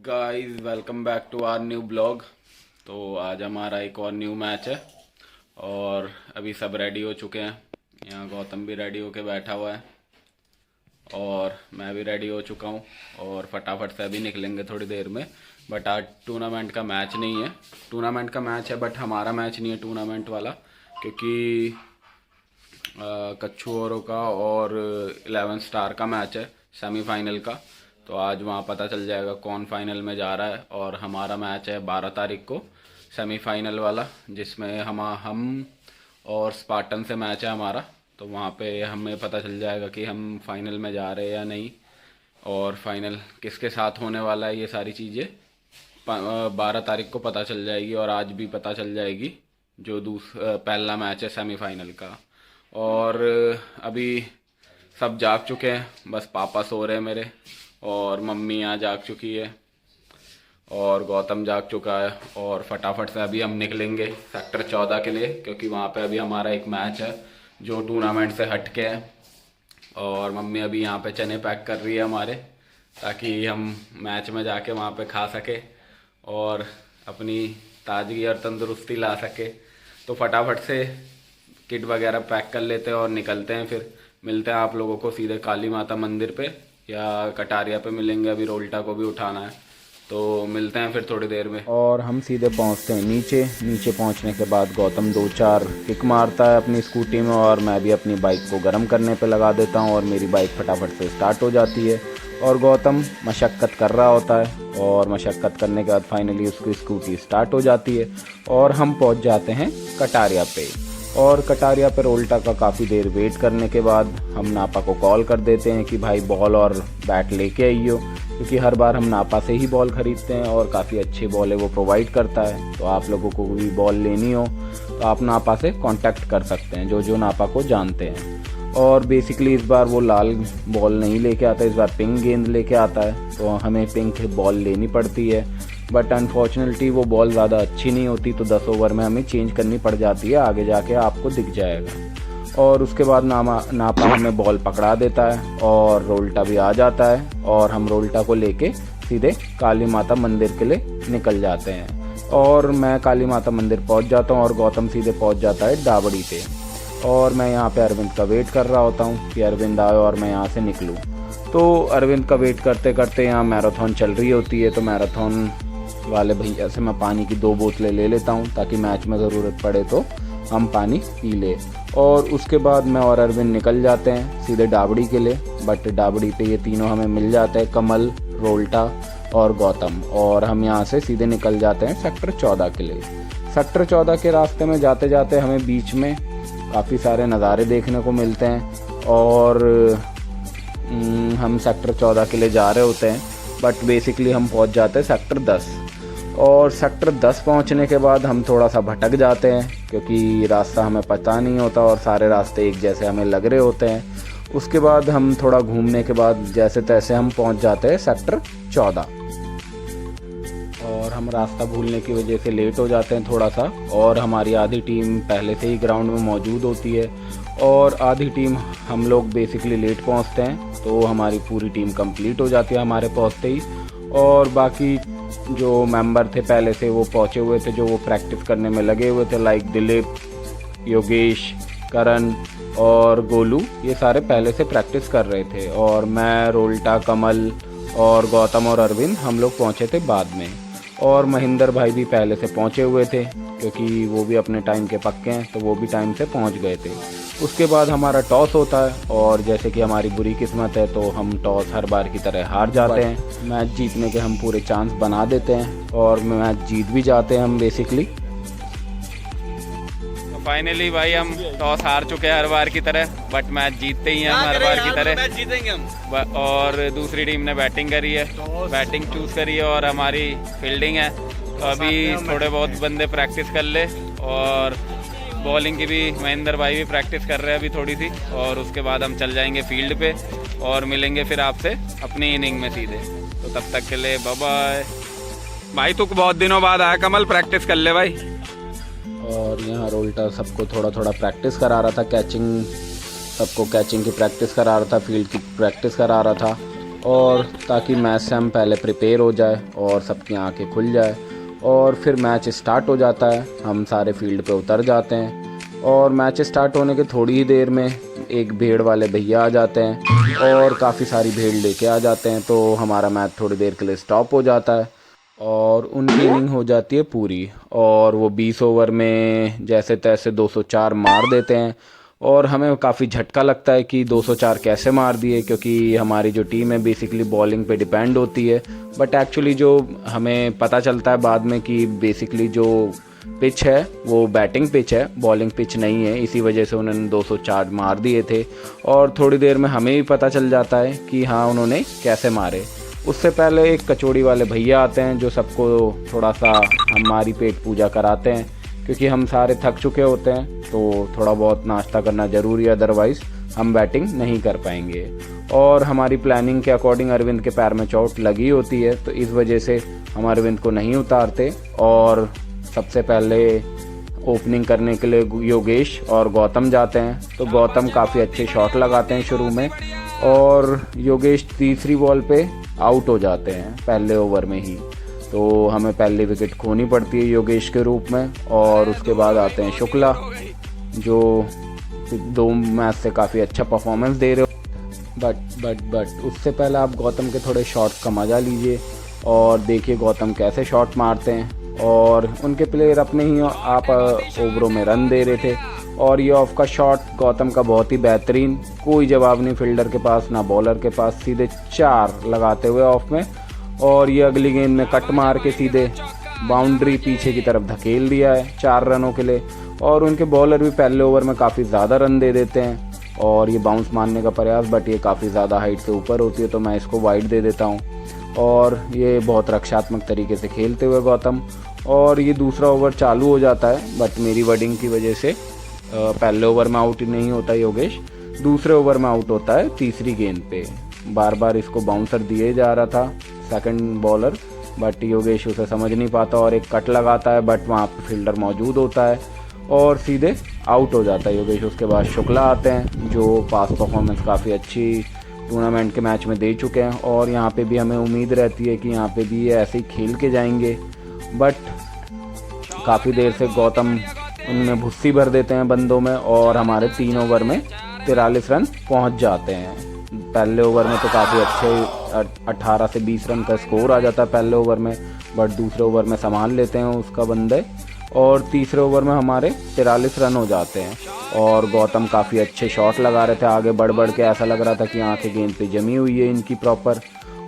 Guys welcome back to our new blog. तो आज हमारा एक और न्यू मैच है और अभी सब रेडी हो चुके हैं। यहाँ गौतम भी रेडी होके बैठा हुआ है और मैं भी रेडी हो चुका हूँ और फटाफट से अभी निकलेंगे थोड़ी देर में। बट आज टूर्नामेंट का मैच नहीं है, टूर्नामेंट का मैच है बट हमारा मैच नहीं है टूर्नामेंट वाला, क्योंकि कच्छू औरों का और 11 स्टार का मैच है सेमीफाइनल का। तो आज वहाँ पता चल जाएगा कौन फाइनल में जा रहा है। और हमारा मैच है 12 तारीख को सेमीफाइनल वाला, जिसमें हम और स्पार्टन से मैच है हमारा। तो वहाँ पे हमें पता चल जाएगा कि हम फाइनल में जा रहे हैं या नहीं, और फाइनल किसके साथ होने वाला है। ये सारी चीज़ें 12 तारीख को पता चल जाएगी और आज भी पता चल जाएगी जो पहला मैच है सेमीफाइनल का। और अभी सब जाग चुके हैं, बस पापा सो रहे हैं मेरे और मम्मी यहाँ जाग चुकी है और गौतम जाग चुका है। और फटाफट से अभी हम निकलेंगे सेक्टर 14 के लिए, क्योंकि वहाँ पे अभी हमारा एक मैच है जो टूर्नामेंट से हट के है। और मम्मी अभी यहाँ पे चने पैक कर रही है हमारे, ताकि हम मैच में जाके वहाँ पे खा सके और अपनी ताजगी और तंदुरुस्ती ला सके। तो फटाफट से किट वगैरह पैक कर लेते हैं और निकलते हैं। फिर मिलते हैं आप लोगों को सीधे काली माता मंदिर पे या कटारिया पे मिलेंगे। अभी रोल्टा को भी उठाना है, तो मिलते हैं फिर थोड़ी देर में। और हम सीधे पहुंचते हैं नीचे पहुंचने के बाद गौतम 2-4 किक मारता है अपनी स्कूटी में और मैं भी अपनी बाइक को गर्म करने पे लगा देता हूं और मेरी बाइक फटाफट से स्टार्ट हो जाती है। और गौतम मशक्क़त कर रहा होता है और मशक्क़त करने के बाद फाइनली उसकी स्कूटी स्टार्ट हो जाती है और हम पहुँच जाते हैं कटारिया पे। और कटारिया पर रोल्टा का काफ़ी देर वेट करने के बाद हम नापा को कॉल कर देते हैं कि भाई बॉल और बैट लेके आइयो, क्योंकि हर बार हम नापा से ही बॉल ख़रीदते हैं और काफ़ी अच्छी बॉल है वो प्रोवाइड करता है। तो आप लोगों को भी बॉल लेनी हो तो आप नापा से कांटेक्ट कर सकते हैं, जो नापा को जानते हैं। और बेसिकली इस बार वो लाल बॉल नहीं लेके आता, इस बार पिंक गेंद लेके आता है, तो हमें पिंक बॉल लेनी पड़ती है। बट अनफॉर्चुनेटली वो बॉल ज़्यादा अच्छी नहीं होती, तो 10 ओवर में हमें चेंज करनी पड़ जाती है, आगे जाके आपको दिख जाएगा। और उसके बाद नापा हमें बॉल पकड़ा देता है और रोल्टा भी आ जाता है और हम रोल्टा को लेके सीधे काली माता मंदिर के लिए निकल जाते हैं। और मैं काली माता मंदिर पहुंच जाता हूं और गौतम सीधे पहुंच जाता है डाबड़ी पे। और मैं यहाँ पे अरविंद का वेट कर रहा होता हूँ कि अरविंद आए और मैं यहाँ से निकलूँ। तो अरविंद का वेट करते करते यहाँ मैराथन चल रही होती है, तो मैराथन वाले भैया से मैं पानी की 2 बोतलें ले लेता हूँ ताकि मैच में ज़रूरत पड़े तो हम पानी पी ले। और उसके बाद मैं और अरविंद निकल जाते हैं सीधे डाबड़ी के लिए। बट डाबड़ी पे ये तीनों हमें मिल जाते हैं, कमल, रोल्टा और गौतम। और हम यहाँ से सीधे निकल जाते हैं सेक्टर 14 के लिए। सेक्टर 14 के रास्ते में जाते जाते हमें बीच में काफ़ी सारे नज़ारे देखने को मिलते हैं और हम सेक्टर 14 के लिए जा रहे होते हैं। बट बेसिकली हम पहुँच जाते हैं सेक्टर 10। और सेक्टर 10 पहुंचने के बाद हम थोड़ा सा भटक जाते हैं, क्योंकि रास्ता हमें पता नहीं होता और सारे रास्ते एक जैसे हमें लग रहे होते हैं। उसके बाद हम थोड़ा घूमने के बाद जैसे तैसे हम पहुंच जाते हैं सेक्टर 14। और हम रास्ता भूलने की वजह से लेट हो जाते हैं थोड़ा सा, और हमारी आधी टीम पहले से ही ग्राउंड में मौजूद होती है और आधी टीम हम लोग बेसिकली लेट पहुँचते हैं। तो हमारी पूरी टीम कंप्लीट हो जाती है हमारे पहुँचते ही। और बाकी जो मेंबर थे पहले से वो पहुंचे हुए थे, जो वो प्रैक्टिस करने में लगे हुए थे, लाइक दिलीप, योगेश, करण और गोलू, ये सारे पहले से प्रैक्टिस कर रहे थे। और मैं, रोल्टा, कमल और गौतम और अरविंद हम लोग पहुंचे थे बाद में। और महेंद्र भाई भी पहले से पहुंचे हुए थे, क्योंकि वो भी अपने टाइम के पक्के हैं, तो वो भी टाइम से पहुंच गए थे। उसके बाद हमारा टॉस होता है और जैसे कि हमारी बुरी किस्मत है तो हम टॉस हर बार की तरह हार जाते हैं। मैच जीतने के हम पूरे चांस बना देते हैं और मैच जीत भी जाते हैं हम बेसिकली। तो फाइनली भाई हम टॉस हार चुके हैं हर बार की तरह, बट मैच जीतते ही हैं हम हर बार की तरह। मैच जीतेंगे हम। और दूसरी टीम ने बैटिंग करी है, बैटिंग चूज करी है और हमारी फील्डिंग है। तो अभी थोड़े बहुत बंदे प्रैक्टिस कर ले और बॉलिंग की भी महेंद्र भाई भी प्रैक्टिस कर रहे हैं अभी थोड़ी सी। और उसके बाद हम चल जाएंगे फील्ड पे और मिलेंगे फिर आपसे अपनी इनिंग में सीधे। तो तब तक के लिए बाय बाय। भाई तू बहुत दिनों बाद आया कमल, प्रैक्टिस कर ले भाई। और यहाँ रोल्टा सबको थोड़ा थोड़ा प्रैक्टिस करा रहा था, कैचिंग, सबको कैचिंग की प्रैक्टिस करा रहा था, फील्ड की प्रैक्टिस करा रहा था। और ताकि मैच से हम पहले प्रिपेयर हो जाए और सबकी आंखें खुल जाए और फिर मैच स्टार्ट हो जाता है। हम सारे फील्ड पे उतर जाते हैं और मैच स्टार्ट होने के थोड़ी ही देर में एक भेड़ वाले भैया आ जाते हैं और काफ़ी सारी भेड़ लेके आ जाते हैं, तो हमारा मैच थोड़ी देर के लिए स्टॉप हो जाता है और उनकी इनिंग हो जाती है पूरी और वो 20 ओवर में जैसे तैसे 204 मार देते हैं। और हमें काफ़ी झटका लगता है कि 204 कैसे मार दिए, क्योंकि हमारी जो टीम है बेसिकली बॉलिंग पे डिपेंड होती है। बट एक्चुअली जो हमें पता चलता है बाद में कि बेसिकली जो पिच है वो बैटिंग पिच है, बॉलिंग पिच नहीं है, इसी वजह से उन्होंने 204 मार दिए थे। और थोड़ी देर में हमें भी पता चल जाता है कि हाँ उन्होंने कैसे मारे। उससे पहले एक कचौड़ी वाले भैया आते हैं जो सबको थोड़ा सा हमारी पेट पूजा कराते हैं, क्योंकि हम सारे थक चुके होते हैं तो थोड़ा बहुत नाश्ता करना ज़रूरी है, अदरवाइज़ हम बैटिंग नहीं कर पाएंगे। और हमारी प्लानिंग के अकॉर्डिंग अरविंद के पैर में चोट लगी होती है, तो इस वजह से हम अरविंद को नहीं उतारते और सबसे पहले ओपनिंग करने के लिए योगेश और गौतम जाते हैं। तो गौतम काफ़ी अच्छे शॉट लगाते हैं शुरू में और योगेश तीसरी बॉल पे आउट हो जाते हैं पहले ओवर में ही, तो हमें पहली विकेट खोनी पड़ती है योगेश के रूप में। और उसके बाद आते हैं शुक्ला जो 2 मैच से काफ़ी अच्छा परफॉर्मेंस दे रहे हो। बट उससे पहले आप गौतम के थोड़े शॉट्स का मज़ा लीजिए और देखिए गौतम कैसे शॉट मारते हैं। और उनके प्लेयर अपने ही आप ओवरों में रन दे रहे थे और ये ऑफ का शॉट गौतम का बहुत ही बेहतरीन, कोई जवाब नहीं फील्डर के पास ना बॉलर के पास, सीधे 4 लगाते हुए ऑफ में। और ये अगली गेंद में कट मार के सीधे बाउंड्री पीछे की तरफ धकेल दिया है 4 रनों के लिए। और उनके बॉलर भी पहले ओवर में काफ़ी ज़्यादा रन दे देते हैं और ये बाउंस मारने का प्रयास, बट ये काफ़ी ज़्यादा हाइट से ऊपर होती है तो मैं इसको वाइड दे देता हूँ। और ये बहुत रक्षात्मक तरीके से खेलते हुए गौतम, और ये दूसरा ओवर चालू हो जाता है, बट मेरी वर्डिंग की वजह से पहले ओवर में आउट नहीं होता योगेश, दूसरे ओवर में आउट होता है तीसरी गेंद पे। बार बार इसको बाउंसर दिए जा रहा था सेकंड बॉलर, बट योगेश उसे समझ नहीं पाता और एक कट लगाता है, बट वहाँ पे फील्डर मौजूद होता है और सीधे आउट हो जाता है योगेश। उसके बाद शुक्ला आते हैं जो पास परफॉर्मेंस काफ़ी अच्छी टूर्नामेंट के मैच में दे चुके हैं और यहाँ पे भी हमें उम्मीद रहती है कि यहाँ पे भी ये ऐसे ही खेल के जाएंगे। बट काफ़ी देर से गौतम उनमें भुस्सी भर देते हैं बंदों में और हमारे 3 ओवर में 43 रन पहुँच जाते हैं। पहले ओवर में तो काफ़ी अच्छे 18 से 20 रन का स्कोर आ जाता है पहले ओवर में, बट दूसरे ओवर में संभाल लेते हैं उसका बंदे और तीसरे ओवर में हमारे 43 रन हो जाते हैं। और गौतम काफ़ी अच्छे शॉट लगा रहे थे, आगे बढ़ के ऐसा लग रहा था कि आंखें गेंद पे जमी हुई है इनकी प्रॉपर,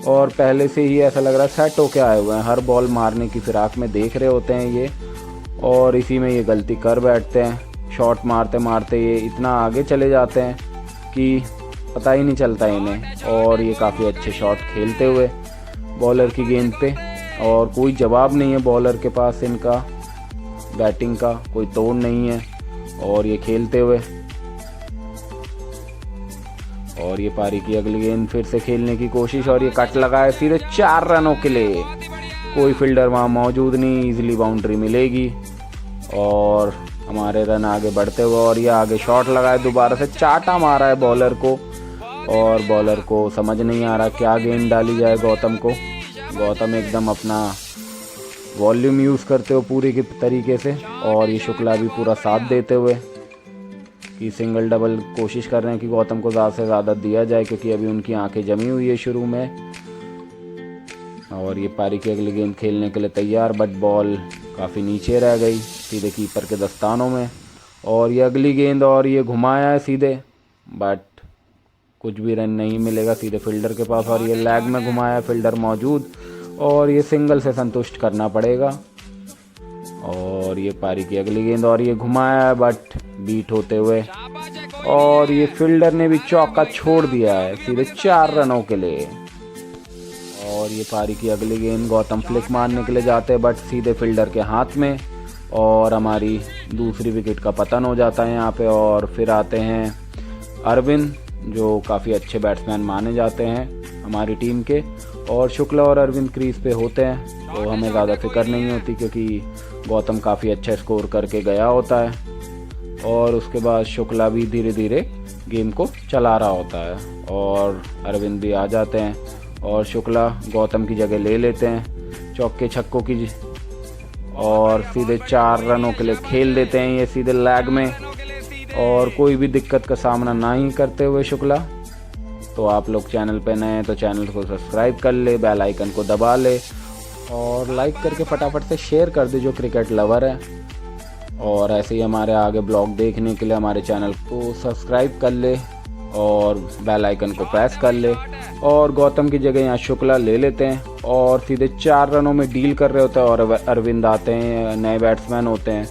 और पहले से ही ऐसा लग रहा है सेट होके आए हुए हैं, हर बॉल मारने की फिराक में देख रहे होते हैं ये, और इसी में ये गलती कर बैठते हैं। शॉट मारते मारते ये इतना आगे चले जाते हैं कि पता ही नहीं चलता इन्हें, और ये काफ़ी अच्छे शॉट खेलते हुए बॉलर की गेंद पे, और कोई जवाब नहीं है बॉलर के पास, इनका बैटिंग का कोई तोड़ नहीं है, और ये खेलते हुए, और ये पारी की अगली गेंद फिर से खेलने की कोशिश और ये कट लगाए सीधे 4 रनों के लिए, कोई फील्डर वहाँ मौजूद नहीं, इजीली बाउंड्री मिलेगी और हमारे रन आगे बढ़ते हुए, और ये आगे शॉट लगाए दोबारा से चाटा मारा है बॉलर को, और बॉलर को समझ नहीं आ रहा क्या गेंद डाली जाए गौतम को। गौतम एकदम अपना वॉल्यूम यूज़ करते हो पूरी के तरीके से, और ये शुक्ला भी पूरा साथ देते हुए कि सिंगल डबल कोशिश कर रहे हैं कि गौतम को ज़्यादा से ज़्यादा दिया जाए, क्योंकि अभी उनकी आंखें जमी हुई है शुरू में। और ये पारी की अगली गेंद खेलने के लिए तैयार, बट बॉल काफ़ी नीचे रह गई सीधे कीपर के दस्तानों में, और ये अगली गेंद और ये घुमाया है सीधे, बट कुछ भी रन नहीं मिलेगा सीधे फील्डर के पास, और ये लैग में घुमाया फील्डर मौजूद, और ये सिंगल से संतुष्ट करना पड़ेगा। और ये पारी की अगली गेंद और ये घुमाया है बट बीट होते हुए, और ये फील्डर ने भी चौका छोड़ दिया है सीधे 4 रनों के लिए। और ये पारी की अगली गेंद गौतम फ्लिक मारने के लिए जाते हैं बट सीधे फील्डर के हाथ में, और हमारी दूसरी विकेट का पतन हो जाता है यहाँ पे। और फिर आते हैं अरविंद जो काफ़ी अच्छे बैट्समैन माने जाते हैं हमारी टीम के, और शुक्ला और अरविंद क्रीज पे होते हैं तो हमें ज़्यादा फिक्र नहीं होती, क्योंकि गौतम काफ़ी अच्छा स्कोर करके गया होता है, और उसके बाद शुक्ला भी धीरे धीरे गेम को चला रहा होता है, और अरविंद भी आ जाते हैं और शुक्ला गौतम की जगह ले लेते हैं चौके छक्कों की और सीधे 4 रनों के लिए खेल देते हैं ये सीधे लैग में, और कोई भी दिक्कत का सामना ना ही करते हुए शुक्ला। तो आप लोग चैनल पे नए हैं तो चैनल को सब्सक्राइब कर ले, बेल आइकन को दबा ले और लाइक करके फटाफट से शेयर कर दे जो क्रिकेट लवर है। और ऐसे ही हमारे आगे ब्लॉग देखने के लिए हमारे चैनल को सब्सक्राइब कर ले और बेल आइकन को प्रेस कर ले। और गौतम की जगह यहाँ शुक्ला ले लेते हैं और सीधे 4 रनों में डील कर रहे होते हैं और अरविंद आते हैं, नए बैट्समैन होते हैं,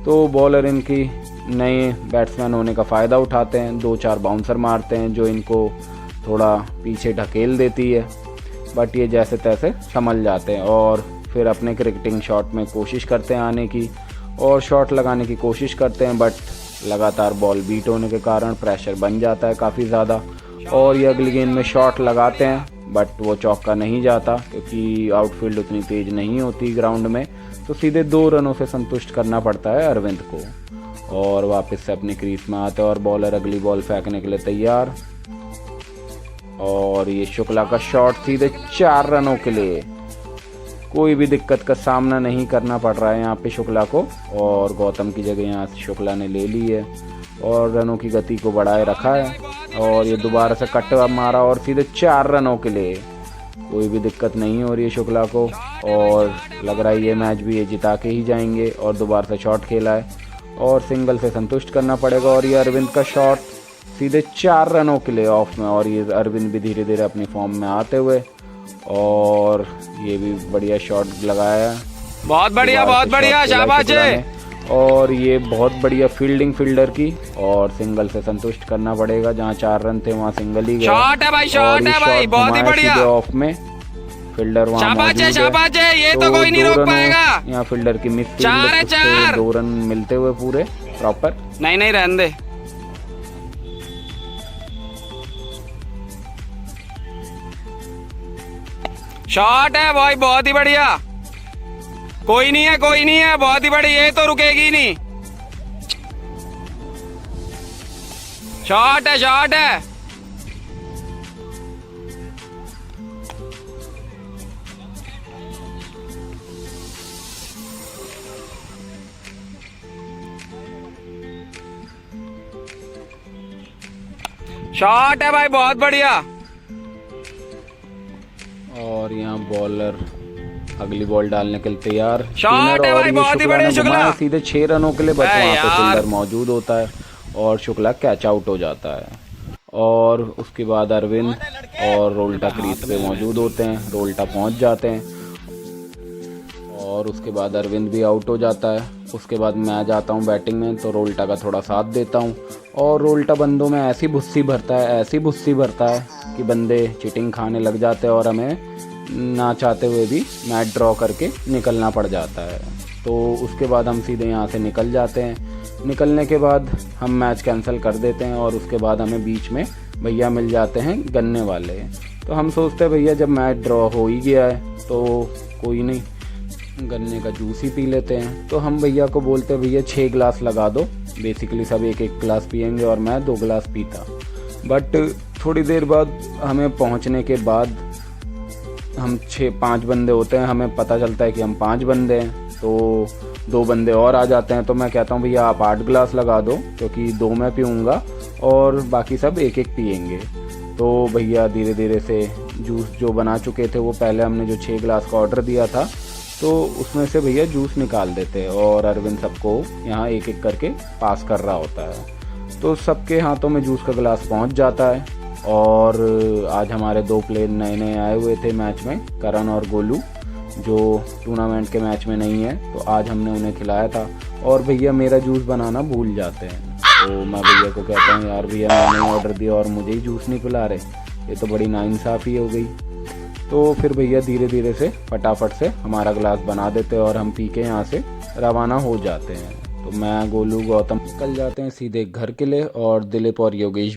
तो बॉलर इनकी नए बैट्समैन होने का फ़ायदा उठाते हैं, 2-4 बाउंसर मारते हैं जो इनको थोड़ा पीछे ढकेल देती है, बट ये जैसे तैसे संभल जाते हैं और फिर अपने क्रिकेटिंग शॉट में कोशिश करते हैं आने की और शॉट लगाने की कोशिश करते हैं, बट लगातार बॉल बीट होने के कारण प्रेशर बन जाता है काफ़ी ज़्यादा और ये अगली गेंद में शॉट लगाते हैं बट वो चौका नहीं जाता क्योंकि आउटफील्ड उतनी तेज़ नहीं होती ग्राउंड में, तो सीधे 2 रनों से संतुष्ट करना पड़ता है अरविंद को और वापस से अपनी क्रीज में आते हैं और बॉलर अगली बॉल फेंकने के लिए तैयार। और ये शुक्ला का शॉट सीधे 4 रनों के लिए, कोई भी दिक्कत का सामना नहीं करना पड़ रहा है यहाँ पे शुक्ला को और गौतम की जगह यहाँ शुक्ला ने ले ली है और रनों की गति को बढ़ाए रखा है और ये दोबारा से कट मारा और सीधे 4 रनों के लिए, कोई भी दिक्कत नहीं हो रही है शुक्ला को और लग रहा है ये मैच भी ये जिता के ही जाएंगे। और दोबारा से शॉट खेला है और सिंगल से संतुष्ट करना पड़ेगा और ये अरविंद का शॉट सीधे 4 रनों के लिए ऑफ में और ये अरविंद भी धीरे धीरे अपनी फॉर्म में आते हुए और ये भी बढ़िया शॉट लगाया, बहुत बढ़िया शाबाश है। और ये बहुत बढ़िया फील्डिंग फील्डर की और सिंगल से संतुष्ट करना पड़ेगा, जहाँ 4 रन थे वहाँ सिंगल ही गया। शॉट है भाई बहुत ही बढ़िया ऑफ में फील्डर वहाँ शाबाश है, ये तो कोई नहीं रोक पाएगा। यहाँ फील्डर की मिस फील्ड 2 रन मिलते हुए पूरे प्रॉपर, नहीं रहने दे। शॉट है भाई बहुत ही बढ़िया, कोई नहीं है बहुत ही बढ़िया, ये तो रुकेगी नहीं। शॉट है शॉट है भाई बहुत बढ़िया। और यहाँ बॉलर अगली बॉल डालने के लिए तैयार, शॉट है भाई बहुत ही बढ़िया शुक्ला, सीधे 6 रनों के लिए बस वहाँ पे फील्डर मौजूद होता है और शुक्ला कैच आउट हो जाता है। और उसके बाद अरविंद और रोल्टा क्रीज पे मौजूद होते हैं, रोल्टा पहुँच जाते हैं और उसके बाद अरविंद भी आउट हो जाता है। उसके बाद मैं जाता हूँ बैटिंग में तो रोल्टा का थोड़ा साथ देता हूँ और रोल्टा बंदों में ऐसी भुस्सी भरता है कि बंदे चिटिंग खाने लग जाते हैं और हमें ना चाहते हुए भी मैच ड्रॉ करके निकलना पड़ जाता है। तो उसके बाद हम सीधे यहाँ से निकल जाते हैं, निकलने के बाद हम मैच कैंसिल कर देते हैं और उसके बाद हमें बीच में भैया मिल जाते हैं गन्ने वाले। तो हम सोचते हैं भैया जब मैच ड्रॉ हो ही गया है तो कोई नहीं, गन्ने का जूस ही पी लेते हैं। तो हम भैया को बोलते हैं भैया 6 गिलास लगा दो, बेसिकली सब 1-1 गिलास पियेंगे और मैं 2 गिलास पीता। बट थोड़ी देर बाद हमें पहुंचने के बाद हम 5 बंदे होते हैं, हमें पता चलता है कि हम 5 बंदे हैं, तो 2 बंदे और आ जाते हैं। तो मैं कहता हूँ भैया आप 8 गिलास लगा दो क्योंकि 2 मैं पीऊँगा और बाकी सब 1-1 पियेंगे। तो भैया धीरे धीरे से जूस जो बना चुके थे, वो पहले हमने जो 6 गिलास का ऑर्डर दिया था तो उसमें से भैया जूस निकाल देते हैं और अरविंद सबको यहाँ 1-1 करके पास कर रहा होता है। तो सबके हाथों में जूस का गिलास पहुँच जाता है। और आज हमारे 2 प्लेयर नए आए हुए थे मैच में, करण और गोलू, जो टूर्नामेंट के मैच में नहीं है, तो आज हमने उन्हें खिलाया था। और भैया मेरा जूस बनाना भूल जाते हैं, तो मैं भैया को कहता हूँ यार भैया मैंने ऑर्डर दिया और मुझे ही जूस नहीं पिला रहे, ये तो बड़ी नाइंसाफ़ी हो गई। तो फिर भैया धीरे धीरे से फटाफट से हमारा गिलास बना देते हैं और हम पी के यहाँ से रवाना हो जाते हैं। तो मैं, गोलू, गौतम निकल जाते हैं सीधे घर के लिए और दिलीप और योगेश